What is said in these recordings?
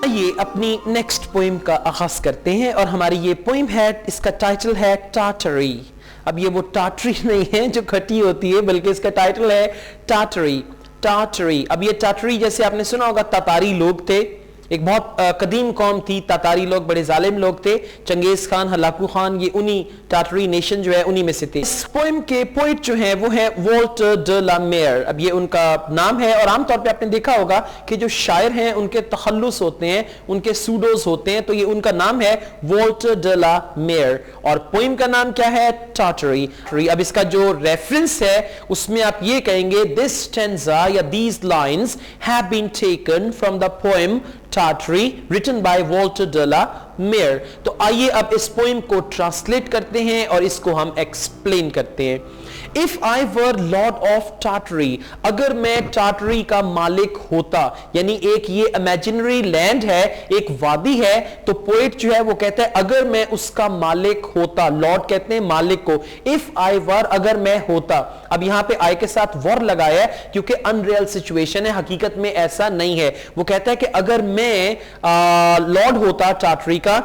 آئیے اپنی next poem کا آغاز کرتے ہیں اور ہماری یہ پوئم ہے، اس کا ٹائٹل ہے ٹاٹری. اب یہ وہ ٹاٹری نہیں ہے جو کھٹی ہوتی ہے، بلکہ اس کا ٹائٹل ہے ٹاٹری. ٹاٹری، اب یہ ٹاٹری جیسے آپ نے سنا ہوگا تاتاری لوگ تھے، ایک بہت قدیم قوم تھی. تاتاری لوگ بڑے ظالم لوگ تھے. چنگیز خان، ہلاکو خان، یہ انہی ٹاٹری نیشن جو ہے انہی میں سے تھے. اس پوئم کے پوئٹ جو ہیں وہ ہیں والٹر ڈے لا میر. اب یہ ان کا نام ہے، اور عام طور پہ آپ نے دیکھا ہوگا کہ جو شاعر ہیں ان کے تخلص ہوتے ہیں، ان کے سوڈوز ہوتے ہیں، تو یہ ان کا نام ہے والٹر ڈے لا میر. اور پوئم کا نام کیا ہے؟ ٹاٹری. اب اس کا جو ریفرنس ہے اس میں آپ یہ کہیں گے this stanza یا these lines have been taken from the poem Tartary written by Walter de la Mare. تو آئیے اب اس پوئم کو ٹرانسلیٹ کرتے ہیں اور اس کو ہم ایکسپلین کرتے ہیں. If I were Lord of Tartary, اگر میں ٹاٹری کا مالک ہوتا، یعنی ایک یہ امیجنری لینڈ ہے، ایک وادی ہے، تو پوئٹ جو ہے وہ کہتا ہے اگر میں اس کا مالک ہوتا. لارڈ کہتے ہیں مالک کو. If I were، اگر میں ہوتا. اب یہاں پہ آئی کے ساتھ ور لگایا ہے کیونکہ انریل سچویشن ہے، حقیقت میں ایسا نہیں ہے. وہ کہتا ہے کہ اگر میں لارڈ ہوتا ٹاٹری کا،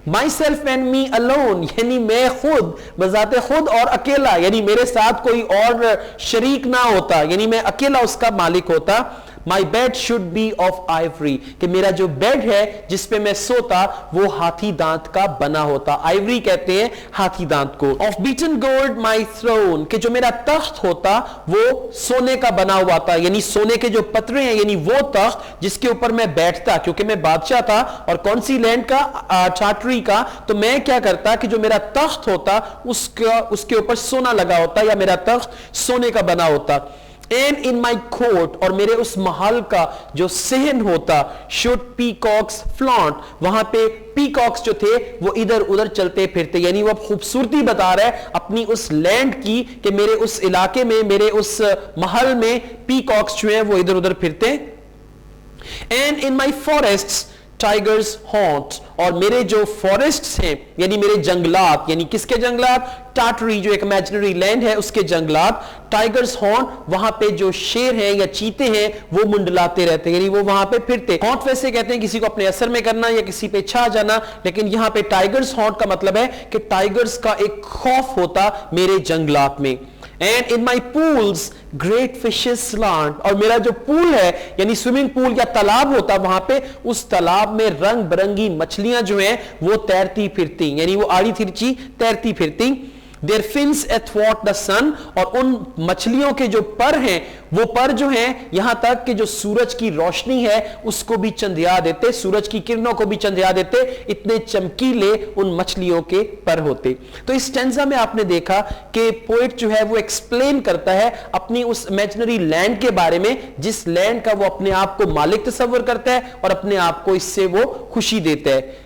myself and me alone، یعنی میں خود، بذات خود اور اکیلا، یعنی میرے ساتھ کوئی اور شریک نہ ہوتا، یعنی میں اکیلا اس کا مالک ہوتا. my bed should be of ivory، کہ میرا جو بیڈ ہے جس پہ میں سوتا وہ ہاتھی دانت کا بنا ہوتا. آئیوری کہتے ہیں ہاتھی دانت کو. of beaten gold my throne، کہ جو میرا تخت ہوتا وہ سونے کا بنا ہوا تھا، یعنی سونے کے جو پترے ہیں، یعنی وہ تخت جس کے اوپر میں بیٹھتا، کیونکہ میں بادشاہ تھا. اور کون سی لینڈ کا؟ ٹاٹری کا. تو میں کیا کرتا کہ جو میرا تخت ہوتا اس کے اوپر سونا لگا ہوتا، یا میرا تخت سونے کا بنا ہوتا. and in my court، اور میرے اس محل کا جو صحن ہوتا، should peacocks flaunt، وہاں پہ پیکاکس جو تھے وہ ادھر ادھر چلتے پھرتے. یعنی وہ خوبصورتی بتا رہا ہے اپنی اس لینڈ کی کہ میرے اس علاقے میں، میرے اس محل میں پیکاکس جو ہیں وہ ادھر ادھر پھرتے. and in my forests tigers haunt, اور میرے جو فارسٹس ہیں، یعنی میرے جنگلات، یعنی کس کے جنگلات؟ ٹاٹری جو ایک امیجنری لینڈ ہے اس کے جنگلات. ٹائگرز ہانٹ، وہاں پہ جو شیر ہیں یا چیتے ہیں وہ منڈلاتے رہتے، یعنی وہ وہاں پہ پھرتے. ہانٹ ویسے کہتے ہیں کسی کو اپنے اثر میں کرنا یا کسی پہ چھا جانا، لیکن یہاں پہ ٹائگرز ہانٹ کا مطلب ہے کہ ٹائگرز کا ایک خوف ہوتا میرے جنگلات میں. and in my pools great fishes slant، اور میرا جو پول ہے یعنی سوئمنگ پول یا تالاب ہوتا، وہاں پہ اس تالاب میں رنگ برنگی مچھلیاں جو ہیں وہ تیرتی پھرتی، یعنی وہ آڑی ترچی تیرتی پھرتی. their fins athwart the sun، اور ان مچھلیوں کے جو پر ہیں وہ پر جو ہیں یہاں تک کہ جو سورج کی روشنی ہے اس کو بھی چندیا دیتے، سورج کی کرنوں کو بھی چندیا دیتے، اتنے چمکیلے ان مچھلیوں کے پر ہوتے. تو اس سٹینزا میں آپ نے دیکھا کہ پوئٹ جو ہے وہ ایکسپلین کرتا ہے اپنی اس امیجنری لینڈ کے بارے میں، جس لینڈ کا وہ اپنے آپ کو مالک تصور کرتا ہے اور اپنے آپ کو اس سے وہ خوشی دیتا ہے.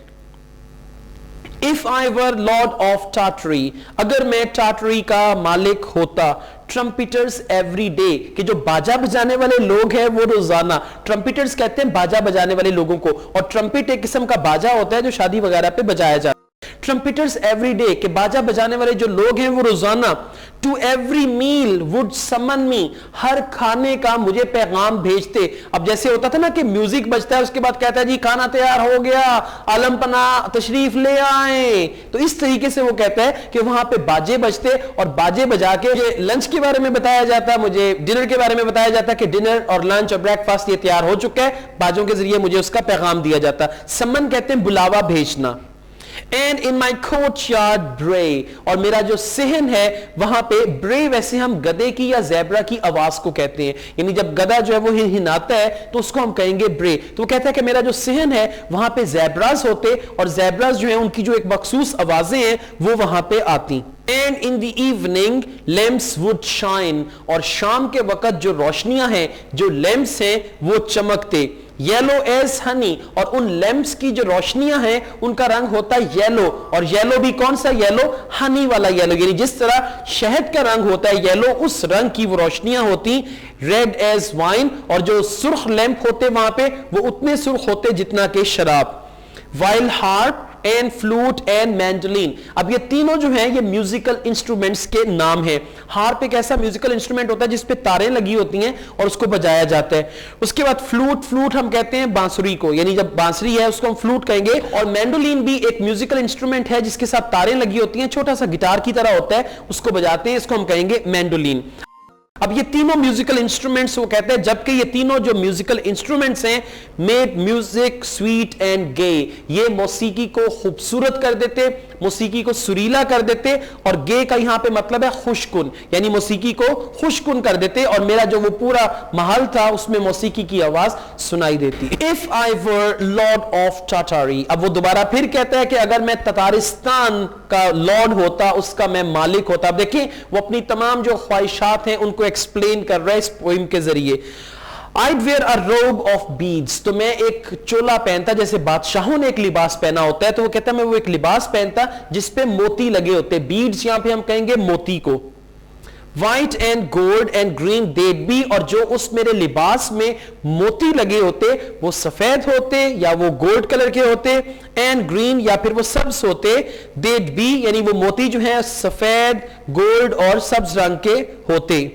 If I were Lord of Tartary، اگر میں ٹاٹری کا مالک ہوتا. ٹرمپیٹرز ایوری ڈے، کہ جو باجا بجانے والے لوگ ہیں وہ روزانہ. ٹرمپیٹرز کہتے ہیں باجا بجانے والے لوگوں کو، اور ٹرمپٹ ایک قسم کا باجا ہوتا ہے جو شادی وغیرہ پہ بجایا جاتا ہے. ٹرمپیٹرز ایوری ڈے، کہ باجا بجانے والے جو لوگ ہیں وہ روزانہ. ٹو ایوری میل وڈ سمن می، ہر کھانے کا مجھے پیغام بھیجتے. اب جیسے ہوتا تھا نا کہ میوزک بجتا ہے اس کے بعد کہتا ہے جی کھانا تیار ہو گیا، عالم پناہ تشریف لے آئیں. تو اس طریقے سے وہ کہتا ہے کہ وہاں پہ باجے بجتے، اور باجے بجا کے لنچ کے بارے میں بتایا جاتا، مجھے ڈنر کے بارے میں بتایا جاتا کہ ڈنر اور لنچ اور بریک فاسٹ یہ تیار ہو چکا ہے. باجوں کے ذریعے مجھے اس کا پیغام دیا جاتا. سمن کہتے ہیں بلاوا بھیجنا. and in my courtyard bray، اور میرا جو صحن ہے وہاں پہ برے، ویسے ہم گدے کی یا زیبرا کی آواز کو کہتے ہیں، یعنی جب گدھا جو ہے وہ ہناتا ہے تو اس کو ہم کہیں گے برے. تو وہ کہتا ہے کہ میرا جو صحن ہے وہاں پہ زیبراز ہوتے، اور زیبراز جو ہیں ان کی جو ایک مخصوص آوازیں ہیں وہ وہاں پہ آتی. and in the evening lamps would shine، اور شام کے وقت جو روشنیاں ہیں، جو لیمپس ہیں وہ چمکتے. یلو ایز ہنی، اور ان لیمپس کی جو روشنیاں ہیں ان کا رنگ ہوتا ہے یلو. اور یلو بھی کون سا یلو؟ ہنی والا یلو، یعنی جس طرح شہد کا رنگ ہوتا ہے یلو، اس رنگ کی وہ روشنیاں ہوتی. ریڈ ایز وائن، اور جو سرخ لیمپ ہوتے وہاں پہ وہ اتنے سرخ ہوتے جتنا کہ شراب. While HAARP and flute and mandolin. اب یہ تینوں جو ہیں یہ میوزیکل انسٹرومنٹس کے نام ہیں. ہارپ ایک ایسا میوزیکل انسٹرومنٹ ہوتا ہے جس پہ تاریں لگی ہوتی ہیں اور اس کو بجایا جاتا ہے. اس کے بعد فلوٹ ہم کہتے ہیں بانسری کو, یعنی جب بانسری ہے اس کو ہم فلوٹ کہیں گے. اور مینڈولین بھی ایک میوزیکل انسٹرومنٹ ہے جس کے ساتھ تاریں لگی ہوتی ہیں, چھوٹا سا گٹار کی طرح ہوتا ہے, اس کو بجاتے ہیں, اس کو ہم کہیں گے مینڈولین. اب یہ تینوں میوزیکل انسٹرومنٹس وہ کہتے ہیں, جبکہ یہ تینوں جو میوزیکل انسٹرومنٹس ہیں میڈ میوزک سویٹ اینڈ گے, یہ موسیقی کو خوبصورت کر دیتے, موسیقی کو سریلا کر دیتے, اور گے کا یہاں پہ مطلب ہے خوشکن, یعنی موسیقی کو خوشکن کر دیتے, اور میرا جو وہ پورا محل تھا اس میں موسیقی کی آواز سنائی دیتی. If I were Lord of Tartary, اب وہ دوبارہ پھر کہتا ہے کہ اگر میں تتارستان کا لارڈ ہوتا, اس کا میں مالک ہوتا. اب دیکھیں وہ اپنی تمام جو خواہشات ہیں ان کو ایکسپلین کر رہا ہے اس پوئم کے ذریعے. I'd wear a robe of beads, تو میں ایک چولا پہنتا, جیسے بادشاہوں نے ایک لباس پہنا ہوتا ہے, تو وہ کہتا ہے میں وہ ایک لباس پہنتا جس پہ موتی لگے ہوتے. بیڈز یہاں پہ ہم کہیں گے موتی کو. White and gold and green they'd be, اور جو اس میرے لباس میں موتی لگے ہوتے وہ سفید ہوتے یا وہ گولڈ کلر کے ہوتے, and green یا پھر وہ سبز ہوتے, they'd be یعنی وہ موتی جو ہیں سفید, گولڈ اور سبز رنگ کے ہوتے.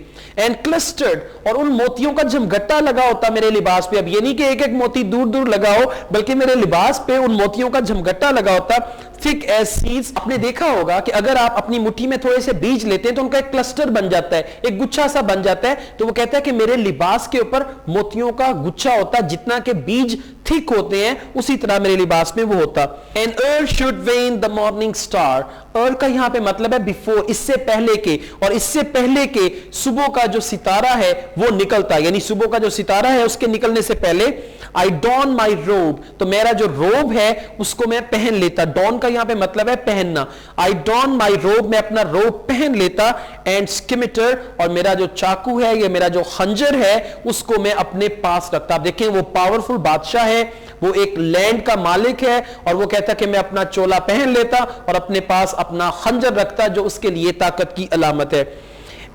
And clustered, اور ان موتیوں کا جمگٹا لگا ہوتا میرے لباس پہ. اب یہ نہیں کہ ایک ایک موتی دور دور لگا ہو, بلکہ میرے لباس پہ ان موتیوں کا جمگٹا لگا ہوتا. thick as seeds, آپ نے دیکھا ہوگا کہ اگر آپ اپنی مٹھی میں تھوڑے سے بیج لیتے ہیں تو ان کا ایک کلسٹر بن جاتا ہے, ایک گچھا سا بن جاتا ہے. تو وہ کہتا ہے کہ میرے لباس کے اوپر موتیوں کا گچھا ہوتا, جتنا کہ بیج تھک ہوتے ہیں اسی طرح میرے لباس میں وہ ہوتا. And earl should wane the morning star, earl کا یہاں پہ مطلب ہے before, اس سے پہلے کے, اور اس سے پہلے کے صبح کا جو ستارہ ہے وہ نکلتا, یعنی صبح کا جو ستارہ ہے اس کے نکلنے سے پہلے. I don my robe, تو میرا جو روب ہے اس کو میں پہن لیتا. ڈون کا یہاں پہ مطلب ہے پہننا. I don my robe, میں اپنا روب پہن لیتا. And scimitar, اور میرا جو چاقو ہے یا میرا جو خنجر ہے اس کو میں اپنے پاس رکھتا. آپ دیکھیں وہ پاورفل بادشاہ ہے, وہ ایک لینڈ کا مالک ہے, اور وہ کہتا کہ میں اپنا چولا پہن لیتا اور اپنے پاس اپنا خنجر رکھتا جو اس کے لیے طاقت کی علامت ہے.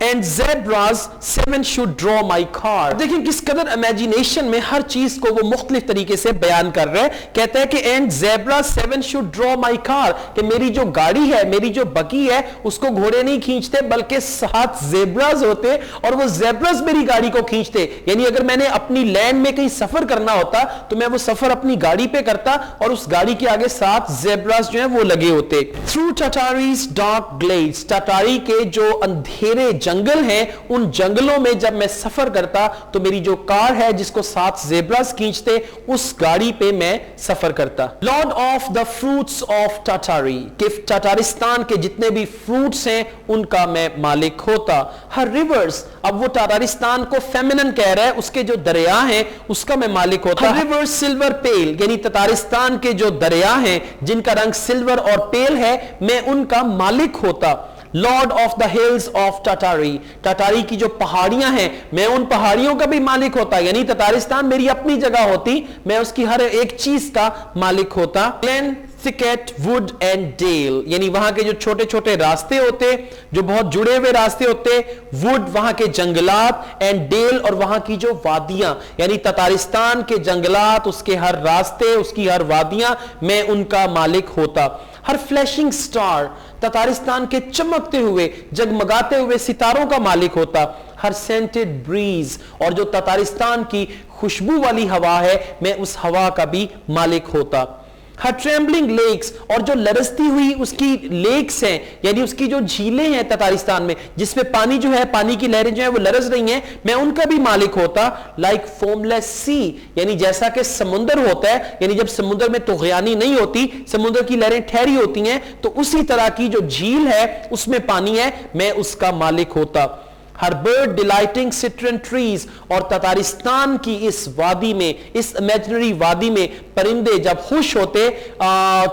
And zebras 7 should draw my car. دیکھیں کس قدر امیجینیشن میں ہر چیز کو وہ مختلف طریقے سے بیان کر رہے ہیں. کہتا ہے کہ and zebras 7 should draw my car, کہ میری جو گاڑی ہے, میری جو بگی ہے, اس کو گھوڑے نہیں کھینچتے بلکہ 7 زیبراز ہوتے اور وہ زیبراز میری گاڑی کو کھینچتے. یعنی اگر میں نے اپنی لینڈ میں کہیں سفر کرنا ہوتا تو میں وہ سفر اپنی گاڑی پہ کرتا, اور اس گاڑی کے آگے 7 زیبراز جو ہیں وہ لگے ہوتے. Through Tartary's dark glades, ٹاٹاری کے جو اندھیرے جنگل ہیں ان جنگلوں میں جب میں سفر کرتا تو میری جو کار ہے جس کو 7 زیبراز کھینچتے, اس گاڑی پہ میں سفر کرتا. Lord of the fruits of Tartary, کہ ٹاٹارستان کے جتنے بھی فروٹس ہیں ان کا میں مالک ہوتا. Her rivers, اب وہ ٹاٹارستان کو فیمنن کہہ رہا ہے, اس کے جو دریا ہیں اس کا میں مالک ہوتا. Her rivers silver pale, یعنی تتارستان کے جو دریا ہیں جن کا رنگ سلور اور پیل ہے میں ان کا مالک ہوتا. Lord of the hills of Tartary, ٹاٹاری کی جو پہاڑیاں ہیں میں ان پہاڑیوں کا بھی مالک ہوتا, یعنی تتارستان میری اپنی جگہ ہوتی, میں اس کی ہر ایک چیز کا مالک ہوتا. Glen, thicket, wood and dale, یعنی وہاں کے جو چھوٹے چھوٹے راستے ہوتے جو بہت جڑے ہوئے راستے ہوتے, wood وہاں کے جنگلات, and dale اور وہاں کی جو وادیاں, یعنی تتارستان کے جنگلات, اس کے ہر راستے, اس کی ہر وادیاں میں ان کا مالک ہوتا. ہر فلیشنگ سٹار, تتارستان کے چمکتے ہوئے جگمگاتے ہوئے ستاروں کا مالک ہوتا. ہر سینٹڈ بریز, اور جو تتارستان کی خوشبو والی ہوا ہے میں اس ہوا کا بھی مالک ہوتا. ہر ٹریمبلنگ لیکس, اور جو لرزتی ہوئی اس کی لیکس ہیں, یعنی اس کی جو جھیلیں ہیں تتارستان میں جس میں پانی جو ہے, پانی کی لہریں جو ہیں وہ لرز رہی ہیں, میں ان کا بھی مالک ہوتا. لائک فوملیس سی, یعنی جیسا کہ سمندر ہوتا ہے, یعنی جب سمندر میں طغیانی نہیں ہوتی, سمندر کی لہریں ٹھہری ہوتی ہیں, تو اسی طرح کی جو جھیل ہے اس میں پانی ہے میں اس کا مالک ہوتا. ہر برڈ ڈیلائٹنگ سٹرن ٹریز, اور تتارستان کی اس وادی میں, اس امیجنری وادی میں پرندے جب خوش ہوتے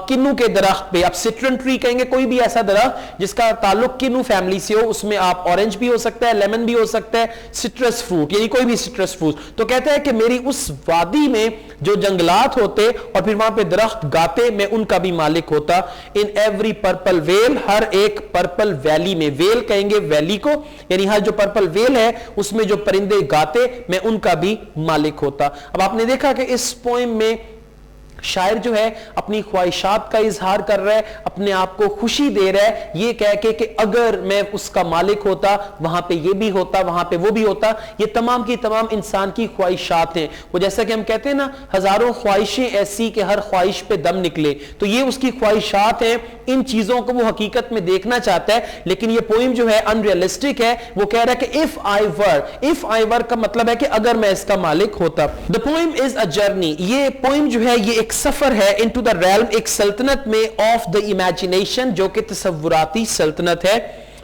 کنو کے درخت پہ. اب سٹرن ٹری کہیں گے کوئی بھی ایسا درخت جس کا تعلق کنو فیملی سے ہو, اس میں آپ اورنج بھی ہو سکتا ہے, لیمن بھی ہو سکتا ہے, سٹرس فروٹ, یعنی کوئی بھی سٹرس فروٹ. تو کہتا ہے کہ میری اس وادی میں جو جنگلات ہوتے اور پھر وہاں پہ درخت گاتے میں ان کا بھی مالک ہوتا. ان ایوری پرپل ویل, ہر ایک پرپل ویلی میں, ویل کہیں گے ویلی کو, یعنی ہر جو پرپل ویل ہے اس میں جو پرندے گاتے میں ان کا بھی مالک ہوتا. اب آپ نے دیکھا کہ اس پوئم میں شاعر جو ہے اپنی خواہشات کا اظہار کر رہا ہے, اپنے آپ کو خوشی دے رہا ہے یہ کہہ کے کہ اگر میں اس کا مالک ہوتا وہاں پہ یہ بھی ہوتا, وہاں پہ وہ بھی ہوتا. یہ تمام کی تمام انسان کی خواہشات ہیں. وہ جیسا کہ ہم کہتے ہیں نا ہزاروں خواہشیں ایسی کہ ہر خواہش پہ دم نکلے, تو یہ اس کی خواہشات ہیں. ان چیزوں کو وہ حقیقت میں دیکھنا چاہتا ہے, لیکن یہ پوئم جو ہے انریلسٹک ہے. وہ کہہ رہا ہے کہ if I were کا مطلب ہے کہ اگر میں اس کا مالک ہوتا. The poem is a journey. یہ پوئم جو ہے یہ ایک سفر ہے into the realm, ایک سلطنت میں of the imagination, جو کہ تصوراتی سلطنت ہے.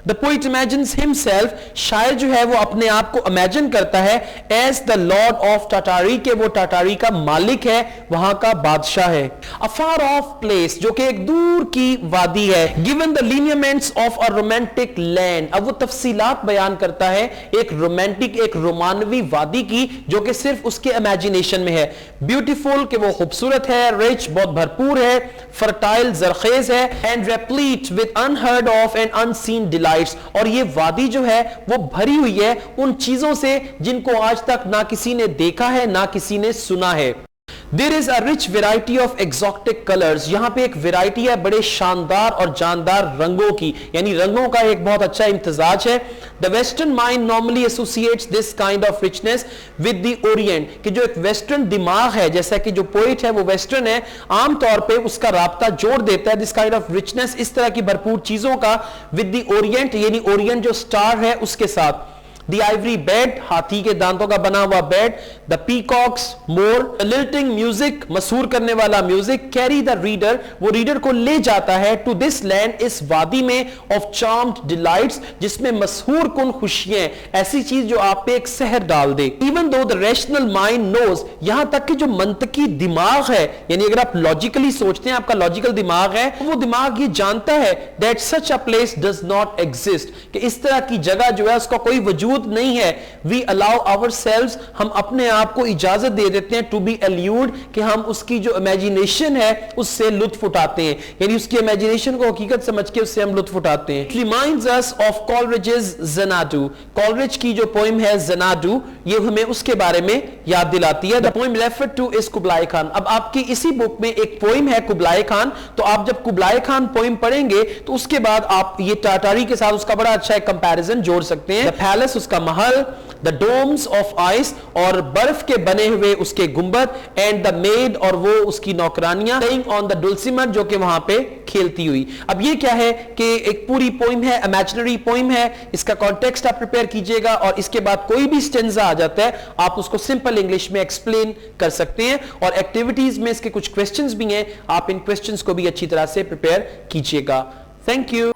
The poet imagines himself, شاعر جو ہے وہ اپنے آپ کو امیجن کرتا ہے as the lord of Tartary, کہ وہ ٹاٹاری کا مالک ہے, وہاں کا بادشاہ ہے. A far off place, جو کہ ایک دور کی وادی ہے. Given the lineaments of a romantic land, اب وہ تفصیلات بیان کرتا ہے ایک رومانٹک, ایک رومانوی وادی کی جو کہ صرف اس کے امیجنیشن میں ہے. Beautiful, کہ وہ خوبصورت ہے. Rich, بہت بھرپور ہے. Fertile, زرخیز ہے. And replete with unheard of and unseen delights, اور یہ وادی جو ہے وہ بھری ہوئی ہے ان چیزوں سے جن کو آج تک نہ کسی نے دیکھا ہے نہ کسی نے سنا ہے. There is a rich variety of exotic colors, یہاں پہ ایک ویرائٹی ہے بڑے شاندار اور جاندار رنگوں کی, یعنی رنگوں کا ایک بہت اچھا امتزاج ہے. The western mind normally associates this kind of richness with the orient, کہ جو ایک ویسٹرن دماغ ہے, جیسا کہ جو پوئٹ ہے وہ ویسٹرن ہے, عام طور پہ اس کا رابطہ جوڑ دیتا ہے this kind of richness, اس طرح کی بھرپور چیزوں کا, with the orient, یعنی orient جو سٹار ہے اس کے ساتھ. The ivory bed, ہاتھی کے دانتوں کا بنا ہوا بیڈ. The peacocks, مور. The lilting music, مسحور کرنے والا میوزک. Carry the reader, وہ ریڈر کو لے جاتا ہے to this land, اس وادی میں, of charmed delights, جس میں مسحور کن خوشیاں, ایسی چیز جو آپ پہ ایک سحر ڈال دے. Even though the rational mind knows, یہاں تک کہ جو منطقی دماغ ہے, یعنی اگر آپ logically سوچتے ہیں, آپ کا logical دماغ ہے, وہ دماغ یہ جانتا ہے that such a place does not exist, کہ اس طرح کی جگہ جو ہے اس کا کوئی وجود نہیں ہے. We allow ourselves, ہم اپنے آپ کو اجازت دے دیتے ہیں to be allured, کہ ہم اس کی جو imagination ہے اس سے لطف اٹھاتے ہیں, یعنی اس کی imagination کو حقیقت سمجھ کے اس سے ہم لطف اٹھاتے ہیں. It reminds us of Coleridge's Xanadu, Coleridge کی جو پوئم ہے Xanadu, یہ ہمیں اس کے بارے میں یاد دلاتی ہے. The poem referred to is Kublai Khan. اب آپ کی اسی بک میں ایک پوئم ہے Kublai Khan, تو آپ جب Kublai Khan پوئم پڑھیں گے تو اس کے بعد آپ یہ ٹاٹاری کے ساتھ اس کا بڑا اچھا ایک کمپیریزن جوڑ سکتے ہیں. The palace, اس کا Mahal. The domes of ice, اور برف کے بنے ہوئے اس کے گنبد. And the maid, اور وہ اس کی نوکرانیاں. Playing on the dulcimer, جو کہ وہاں پہ کھیلتی ہوئی. اب یہ کیا ہے کہ ایک پوری پوئم ہے, imaginary پوئم ہے, اس کا کانٹیکسٹ آپ پریپیئر کیجئے گا, اور اس کے بعد کوئی بھی سٹینزا آ جاتا ہے آپ اس کو سمپل انگلش میں ایکسپلین کر سکتے ہیں. اور ایکٹیویٹیز میں اس کے کچھ کوسچنز بھی ہیں, آپ ان کوسچنز کو بھی اچھی طرح سے پریپیئر کیجئے گا. Thank you.